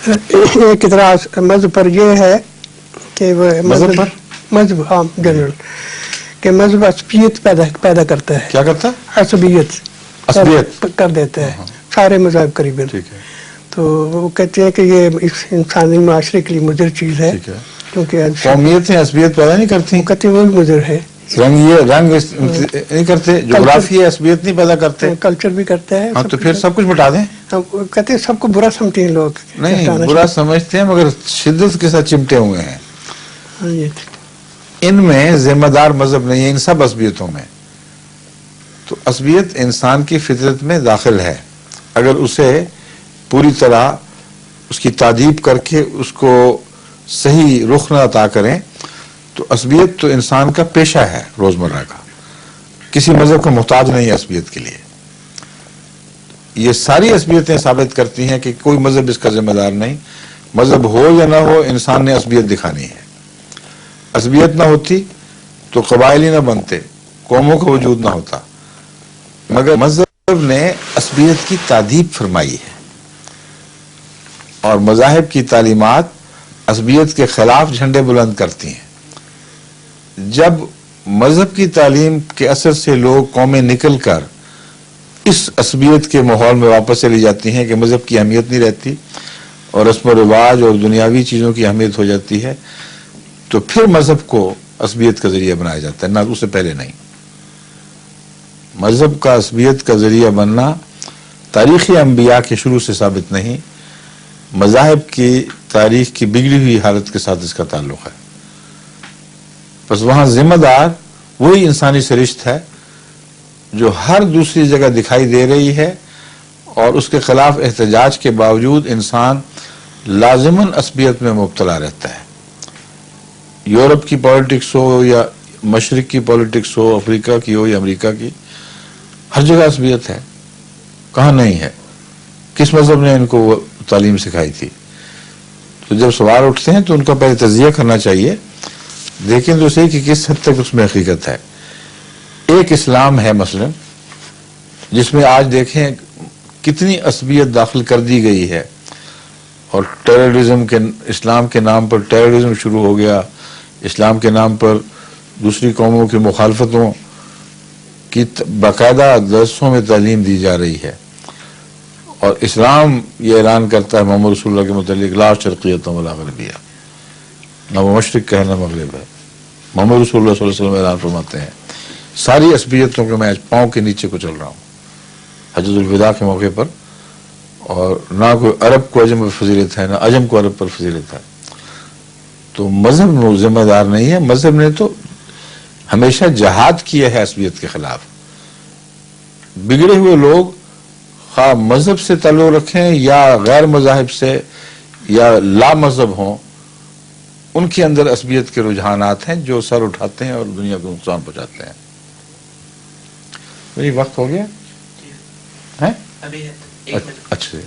ایک اعتراض مذہب پر یہ ہے کہ وہ مذہب ہاں جنرل کہ مذہب عصبیت پیدا کرتا ہے. کیا کرتا ہے؟ عصبیت کر دیتا ہے سارے مذاہب قریباً. تو وہ کہتے ہیں کہ یہ اس انسانی معاشرے کے لیے مضر چیز ہے کیونکہ قومیتیں عصبیت پیدا نہیں کرتی. کہتے ہیں وہ بھی مضر ہے. رنگ نہیں کرتے، جغرافیہ عصبیت نہیں پیدا کرتے، کلچر بھی کرتا ہے. ہاں تو پھر سب کچھ مٹا دیں. کہتے ہیں سب کو برا سمجھتے ہیں لوگ. نہیں برا سمجھتے ہیں مگر شدت کے ساتھ چمٹے ہوئے ہیں. ان میں ذمہ دار مذہب نہیں ہے، ان سب عصبیتوں میں. تو عصبیت انسان کی فطرت میں داخل ہے. اگر اسے پوری طرح اس کی تعدیب کر کے اس کو صحیح رخ نہ عطا کریں تو عصبیت تو انسان کا پیشہ ہے روزمرہ کا. کسی مذہب کا محتاج نہیں ہے عصبیت کے لیے. یہ ساری عصبیتیں ثابت کرتی ہیں کہ کوئی مذہب اس کا ذمہ دار نہیں. مذہب ہو یا نہ ہو انسان نے عصبیت دکھانی ہے. عصبیت نہ ہوتی تو قبائل ہی نہ بنتے، قوموں کا وجود نہ ہوتا. مگر مذہب نے عصبیت کی تعدیب فرمائی ہے اور مذاہب کی تعلیمات عصبیت کے خلاف جھنڈے بلند کرتی ہیں. جب مذہب کی تعلیم کے اثر سے لوگ قومیں نکل کر اس عصبیت کے ماحول میں واپس چلی جاتی ہیں کہ مذہب کی اہمیت نہیں رہتی اور رسم و رواج اور دنیاوی چیزوں کی اہمیت ہو جاتی ہے، تو پھر مذہب کو عصبیت کا ذریعہ بنایا جاتا ہے، نہ اس سے پہلے نہیں. مذہب کا عصبیت کا ذریعہ بننا تاریخی انبیاء کے شروع سے ثابت نہیں، مذاہب کی تاریخ کی بگڑی ہوئی حالت کے ساتھ اس کا تعلق ہے. بس وہاں ذمہ دار وہی انسانی سرشت ہے جو ہر دوسری جگہ دکھائی دے رہی ہے اور اس کے خلاف احتجاج کے باوجود انسان لازماً عصبیت میں مبتلا رہتا ہے. یورپ کی پالیٹکس ہو یا مشرق کی پالیٹکس ہو، افریقہ کی ہو یا امریکہ کی، ہر جگہ عصبیت ہے. کہاں نہیں ہے؟ کس مذہب نے ان کو وہ تعلیم سکھائی تھی؟ تو جب سوال اٹھتے ہیں تو ان کا پہلے تجزیہ کرنا چاہیے. دیکھیں تو صحیح کہ کس حد تک اس میں حقیقت ہے. ایک اسلام ہے مثلا جس میں آج دیکھیں کتنی عصبیت داخل کر دی گئی ہے اور ٹیررزم کے اسلام کے نام پر ٹیررزم شروع ہو گیا. اسلام کے نام پر دوسری قوموں کی مخالفتوں کی باقاعدہ درسوں میں تعلیم دی جا رہی ہے. اور اسلام یہ اعلان کرتا ہے محمد رسول اللہ کے متعلق لا شرقیۃ ولا غربیہ، نہ وہ مشرق ہے نہ مغرب ہے. محمد رسول اللہ صلی اللہ علیہ وسلم اعلان فرماتے ہیں ساری عصبیتوں کے میں پاؤں کے نیچے کو چل رہا ہوں حجۃ الوداع کے موقع پر. اور نہ کوئی عرب کو عجم پر فضیلت ہے نہ عجم کو عرب پر فضیلت ہے. تو مذہب میں ذمہ دار نہیں ہے. مذہب نے تو ہمیشہ جہاد کیا ہے عصبیت کے خلاف. بگڑے ہوئے لوگ خواہ مذہب سے تعلق رکھیں یا غیر مذاہب سے یا لا مذہب ہوں، ان کے اندر عصبیت کے رجحانات ہیں جو سر اٹھاتے ہیں اور دنیا کو نقصان پہنچاتے ہیں. میری وقت ہو گیا ہے؟ اچھا.